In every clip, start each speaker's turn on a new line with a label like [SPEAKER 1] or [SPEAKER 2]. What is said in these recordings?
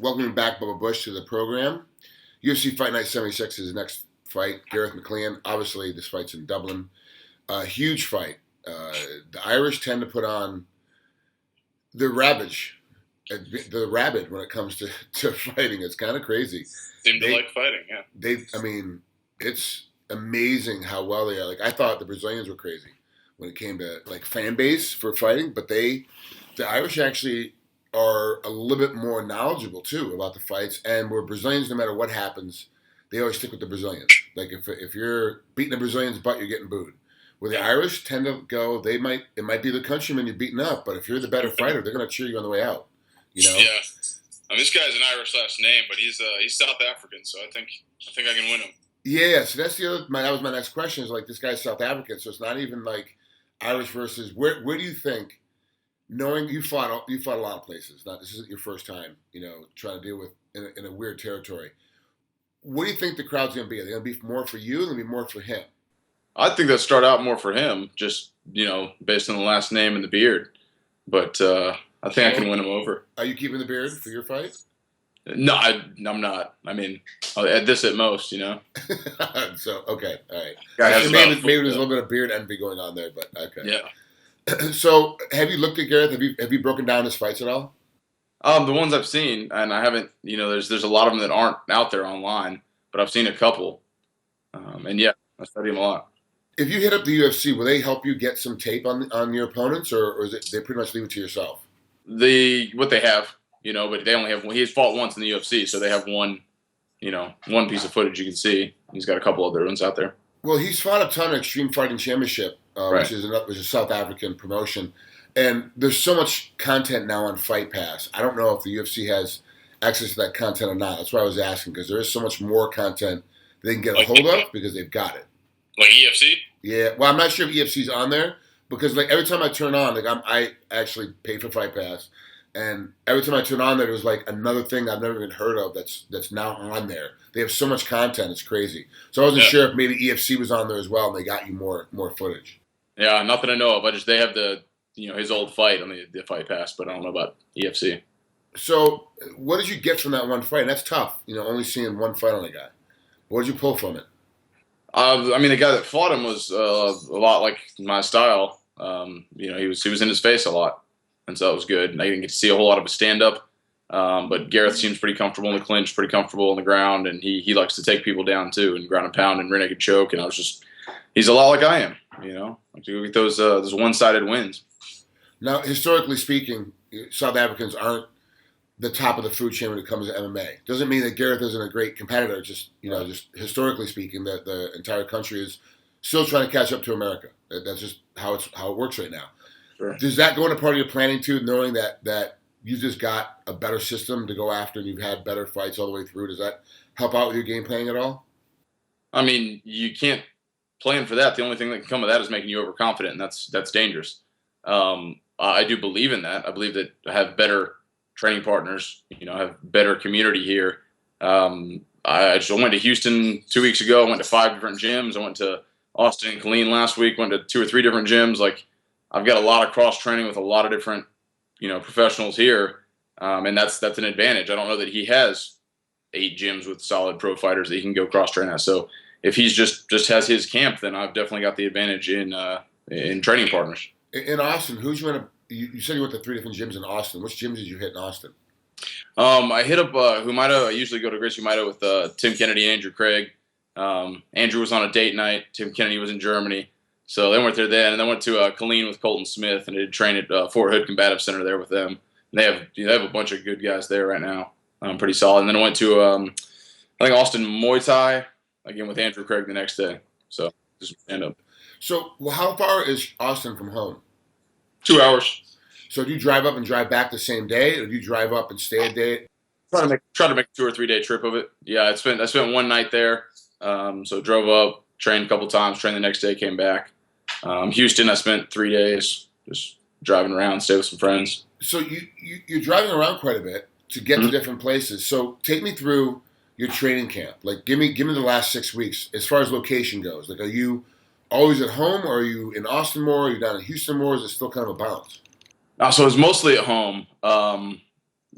[SPEAKER 1] Welcoming back Bubba Bush to the program. UFC Fight Night 76's next fight. Garreth McLellan. Obviously, this fight's in Dublin. Huge fight. The Irish tend to put on the rabid when it comes to fighting. It's kind of crazy.
[SPEAKER 2] Seem to like fighting, yeah.
[SPEAKER 1] It's amazing how well they are. Like, I thought the Brazilians were crazy when it came to like fan base for fighting, but the Irish actually are a little bit more knowledgeable too about the fights. And where Brazilians, no matter what happens, they always stick with the Brazilians. Like if you're beating a Brazilian's butt, you're getting booed. Where the Irish tend to go, it might be the countryman you're beating up, but if you're the better fighter, they're going to cheer you on the way out. You know?
[SPEAKER 2] Yeah. I mean, this guy's an Irish last name, but he's South African, so I think I can win him.
[SPEAKER 1] Yeah, so that's that was my next question. Is like, this guy's South African, so it's not even like Irish versus where do you think, knowing you fought a lot of places, this isn't your first time, trying to deal with in a weird territory. What do you think the crowd's going to be? Are they going to be more for you? Or going to be more for him?
[SPEAKER 3] I think they'll start out more for him, just based on the last name and the beard. But I think I can win him over.
[SPEAKER 1] Are you keeping the beard for your fight?
[SPEAKER 3] No, I'm not. I mean, at most,
[SPEAKER 1] So, okay, all right. Maybe there's a little bit of beard envy going on there, but okay.
[SPEAKER 3] Yeah.
[SPEAKER 1] So, have you looked at Garreth? Have you broken down his fights at all?
[SPEAKER 3] The ones I've seen, and I haven't. There's a lot of them that aren't out there online, but I've seen a couple. And yeah, I study them a lot.
[SPEAKER 1] If you hit up the UFC, will they help you get some tape on your opponents, or is it they pretty much leave it to yourself?
[SPEAKER 3] What they have, but they only have one. He's fought once in the UFC, so they have one piece of footage you can see. He's got a couple other ones out there.
[SPEAKER 1] Well, he's fought a ton of Extreme Fighting Championship,
[SPEAKER 3] right,
[SPEAKER 1] which is a South African promotion, and there's so much content now on Fight Pass. I don't know if the UFC has access to that content or not. That's why I was asking, because there is so much more content they can get a hold of because they've got it.
[SPEAKER 2] Like EFC?
[SPEAKER 1] Yeah. Well, I'm not sure if EFC's on there because like every time I turn on, I actually pay for Fight Pass, and every time I turn on there, there's like another thing I've never even heard of that's now on there. They have so much content, it's crazy. So I wasn't sure if maybe EFC was on there as well, and they got you more footage.
[SPEAKER 3] Yeah, not that I know of. They have the his old fight on the Fight Pass, but I don't know about EFC.
[SPEAKER 1] So what did you get from that one fight? And that's tough, only seeing one fight on a guy. What did you pull from it?
[SPEAKER 3] The guy that fought him was a lot like my style. He was in his face a lot, and so that was good. And I didn't get to see a whole lot of his stand-up, but Garreth seems pretty comfortable in the clinch, pretty comfortable on the ground, and he likes to take people down too, and ground and pound and rear naked choke. And he's a lot like I am, like to get those one-sided wins. Now,
[SPEAKER 1] historically speaking, South Africans aren't the top of the food chain when it comes to MMA. Doesn't mean that Garreth isn't a great competitor. Just historically speaking, that the entire country is still trying to catch up to America. That's just how it works right now.
[SPEAKER 3] Sure.
[SPEAKER 1] Does that go into part of your planning too, knowing that you just got a better system to go after and you've had better fights all the way through? Does that help out with your game planning at all?
[SPEAKER 3] I mean, you can't plan for that. The only thing that can come of that is making you overconfident, and that's dangerous. I do believe in that. I believe that I have better training partners, have better community here. I went to Houston 2 weeks ago. I went to 5 different gyms. I went to Austin and Killeen last week. Went to 2 or 3 different gyms. Like, I've got a lot of cross training with a lot of different, professionals here, and that's an advantage. I don't know that he has 8 gyms with solid pro fighters that he can go cross train at. So if he's just has his camp, then I've definitely got the advantage in training partners.
[SPEAKER 1] In Austin, you said you went to 3 different gyms in Austin. Which gyms did you hit in Austin?
[SPEAKER 3] I hit up Humaida. I usually go to Gracie Humaida with Tim Kennedy and Andrew Craig. Andrew was on a date night. Tim Kennedy was in Germany. So they went there then. And then went to Killeen with Colton Smith, and I did train at Fort Hood Combative Center there with them. And they have a bunch of good guys there right now. Pretty solid. And then I went to, I think, Austin Muay Thai, again with Andrew Craig the next day. So just stand up.
[SPEAKER 1] So how far is Austin from home?
[SPEAKER 3] 2 hours.
[SPEAKER 1] So do you drive up and drive back the same day, or do you drive up and stay a day?
[SPEAKER 3] Try to make a 2 or 3 day trip of it. Yeah, I spent one night there. So drove up, trained a couple times, trained the next day, came back. Houston, I spent 3 days just driving around, stay with some friends.
[SPEAKER 1] So you're driving around quite a bit to get to different places. So take me through your training camp. Like, give me the last 6 weeks as far as location goes. Like, are you always at home, or are you in Austin more? Are you down in Houston more? Is it still kind of a balance?
[SPEAKER 3] So it's mostly at home.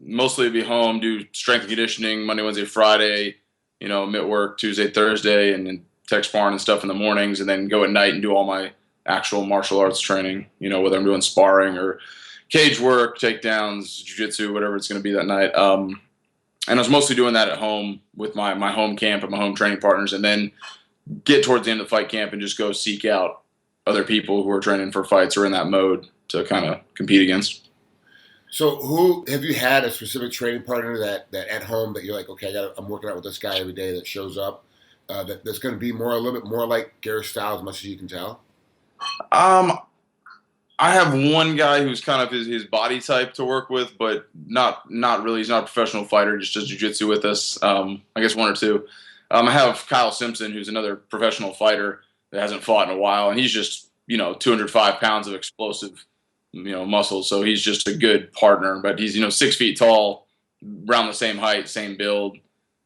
[SPEAKER 3] mostly be home, do strength and conditioning Monday, Wednesday, Friday, mitt work Tuesday, Thursday, and then tech sparring and stuff in the mornings, and then go at night and do all my actual martial arts training, whether I'm doing sparring or cage work, takedowns, jiu-jitsu, whatever it's going to be that night. And I was mostly doing that at home with my home camp and my home training partners, and then get towards the end of the fight camp and just go seek out other people who are training for fights or in that mode to kind of compete against.
[SPEAKER 1] So who have you had a specific training partner that at home that you're like, okay, I'm working out with this guy every day that shows up, that's going to be a little bit more like Garrett style as much as you can tell?
[SPEAKER 3] I have one guy who's kind of his body type to work with, but not really. He's not a professional fighter, just does jiu-jitsu with us. I guess one or two. I have Kyle Simpson, who's another professional fighter that hasn't fought in a while, and he's just 205 pounds of explosive muscle. So he's just a good partner. But he's 6 feet tall, around the same height, same build,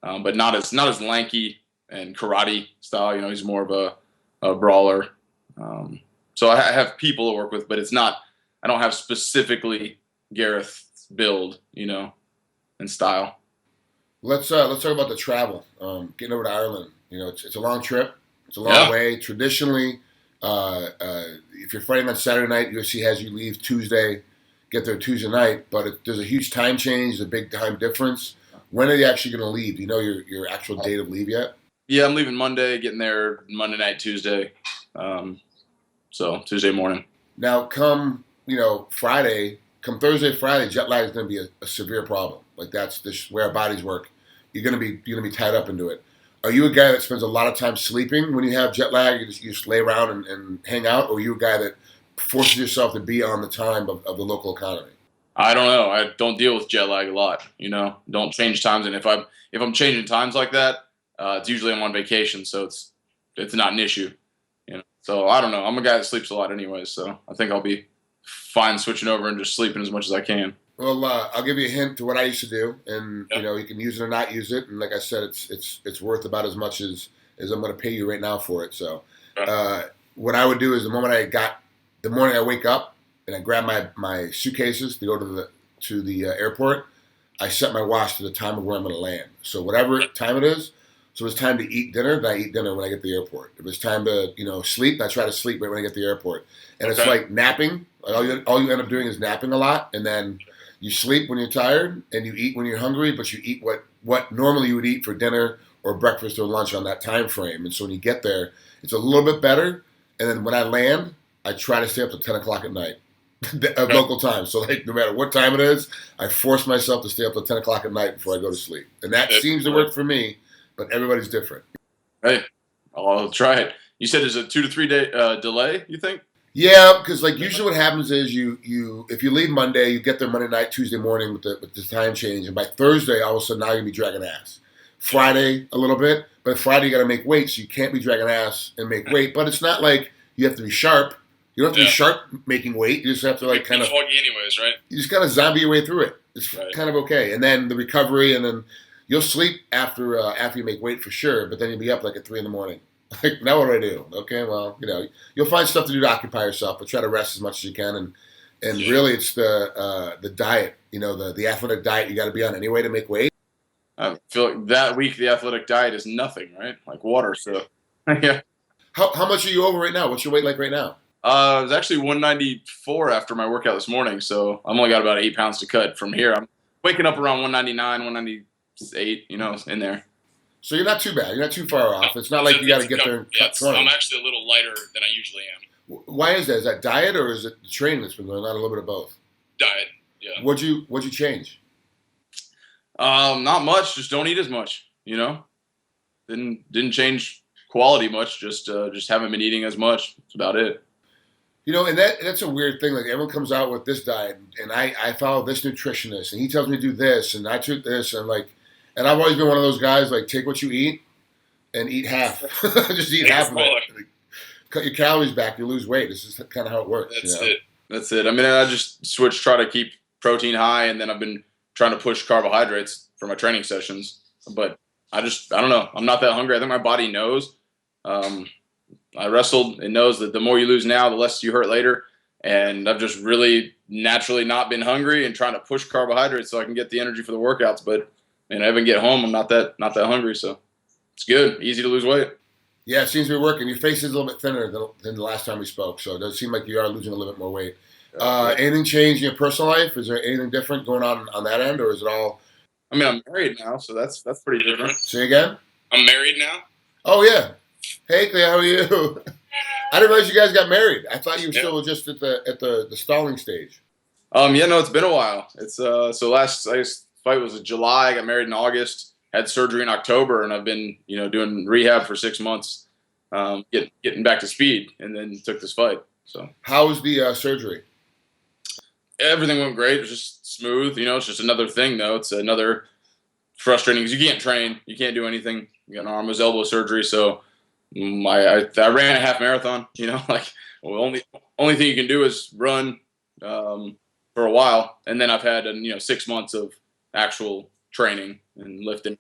[SPEAKER 3] but not as lanky and karate style. He's more of a brawler. So I have people to work with, but I don't have specifically Gareth's build, and style.
[SPEAKER 1] Let's talk about the travel. Getting over to Ireland, it's a long trip. It's a long way. Traditionally, if you're fighting on Saturday night, UFC has you leave Tuesday, get there Tuesday night. But there's a huge time change, a big time difference. When are you actually going to leave? Do you know your actual date of leave yet?
[SPEAKER 3] Yeah, I'm leaving Monday, getting there Monday night, Tuesday. So Tuesday morning. Now,
[SPEAKER 1] come Thursday, Friday, jet lag is going to be a severe problem. Like that's just where our bodies work. You're going to be tied up into it. Are you a guy that spends a lot of time sleeping when you have jet lag? You just lay around and hang out, or are you a guy that forces yourself to be on the time of the local economy?
[SPEAKER 3] I don't know. I don't deal with jet lag a lot. Don't change times, and if I'm changing times like that, it's usually I'm on vacation, so it's not an issue. So I don't know. I'm a guy that sleeps a lot anyways, so I think I'll be fine switching over and just sleeping as much as I can.
[SPEAKER 1] Well, I'll give you a hint to what I used to do, and you can use it or not use it. And like I said, it's worth about as much as I'm going to pay you right now for it. So, what I would do is the morning I wake up and I grab my suitcases to go to the airport, I set my watch to the time of where I'm going to land. So whatever time it is. So if it's time to eat dinner, then I eat dinner when I get to the airport. If it's time to, sleep, I try to sleep right when I get to the airport. And it's like napping. All you end up doing is napping a lot, and then you sleep when you're tired, and you eat when you're hungry, but you eat what normally you would eat for dinner or breakfast or lunch on that time frame. And so when you get there, it's a little bit better. And then when I land, I try to stay up to 10 o'clock at night of local time. So no matter what time it is, I force myself to stay up to 10 o'clock at night before I go to sleep. And that seems to work for me. But everybody's different.
[SPEAKER 3] Hey, I'll try it. You said there's a 2 to 3 day delay, you think?
[SPEAKER 1] Yeah, because usually what happens is if you leave Monday, you get there Monday night, Tuesday morning with the time change, and by Thursday, all of a sudden now you're going to be dragging ass. Friday, a little bit, but Friday you got to make weight, so you can't be dragging ass and make weight. But it's not like you have to be sharp. You don't have to be sharp making weight. You just have to kind of
[SPEAKER 2] foggy anyways, right?
[SPEAKER 1] You just kind of zombie your way through it. It's kind of okay, and then the recovery, and then you'll sleep after you make weight for sure, but then you'll be up like at 3 a.m. Like, now what do I do? Okay, well, you'll find stuff to do to occupy yourself, but try to rest as much as you can. And really, it's the diet, the athletic diet you got to be on anyway to make weight.
[SPEAKER 3] I feel like that week the athletic diet is nothing, right? Like water. So, yeah.
[SPEAKER 1] How much are you over right now? What's your weight like right now?
[SPEAKER 3] I was actually 194 after my workout this morning, so I've only got about 8 pounds to cut from here. I'm waking up around 199, 198, in there.
[SPEAKER 1] So you're not too bad. You're not too far off. It's not like you got to get there and cut 20.
[SPEAKER 2] I'm actually a little lighter than I usually am.
[SPEAKER 1] Why is that? Is that diet or is it the training that's been going on? A little bit of both.
[SPEAKER 2] Diet, yeah.
[SPEAKER 1] What'd you change?
[SPEAKER 3] Not much. Just don't eat as much. Didn't change quality much. Just haven't been eating as much. That's about it.
[SPEAKER 1] And that's a weird thing. Like everyone comes out with this diet, and I follow this nutritionist, and he tells me to do this, and I took this, and I've always been one of those guys like take what you eat and eat half. Just eat half of it. Cut your calories back, you lose weight. This is kind of how it works.
[SPEAKER 3] That's it. I mean, I just try to keep protein high, and then I've been trying to push carbohydrates for my training sessions. But I don't know. I'm not that hungry. I think my body knows. I wrestled. It knows that the more you lose now, the less you hurt later. And I've just really naturally not been hungry and trying to push carbohydrates so I can get the energy for the workouts. But man, I even get home, I'm not that hungry, so it's good. Easy to lose weight.
[SPEAKER 1] Yeah, it seems to be working. Your face is a little bit thinner than the last time we spoke, so it does seem like you are losing a little bit more weight. Anything changed in your personal life? Is there anything different going on that end, or is it all?
[SPEAKER 3] I mean, I'm married now, so that's pretty different.
[SPEAKER 1] Say again?
[SPEAKER 2] I'm married now.
[SPEAKER 1] Oh yeah. Hey Clay, how are you? I didn't realize you guys got married. I thought you were still just at the stalling stage.
[SPEAKER 3] Yeah, no, it's been a while. It's so last fight was in July. I got married in August. Had surgery in October, and I've been doing rehab for 6 months, getting back to speed, and then took this fight. So
[SPEAKER 1] how was the surgery?
[SPEAKER 3] Everything went great. It was just smooth. It's just another thing, though. It's another frustrating because you can't train, you can't do anything. You got an arm, elbow surgery, so I ran a half marathon. Only thing you can do is run for a while, and then I've had 6 months of actual training and lifting.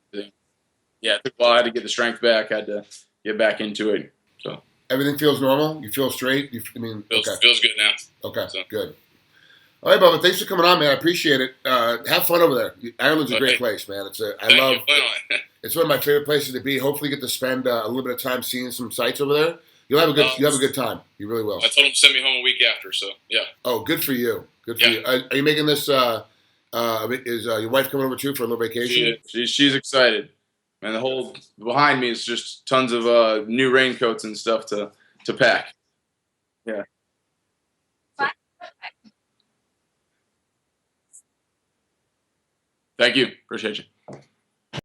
[SPEAKER 3] Yeah, it took a while. I had to get the strength back. I had to get back into it. So
[SPEAKER 1] everything feels normal. You feel straight.
[SPEAKER 2] Feels good now.
[SPEAKER 1] Okay, so. Good. All right, Bubba. Thanks for coming on, man. I appreciate it. Have fun over there. Ireland's a great place, man. It's one of my favorite places to be. Hopefully, get to spend a little bit of time seeing some sights over there. You'll have a good time. You really will.
[SPEAKER 2] I told him to send me home a week after. So yeah.
[SPEAKER 1] Oh, good for you. Good for you. Are you making this? Is your wife coming over too for a little vacation?
[SPEAKER 3] She's excited, and the whole behind me is just tons of new raincoats and stuff to pack. Yeah. Thank you. Appreciate you.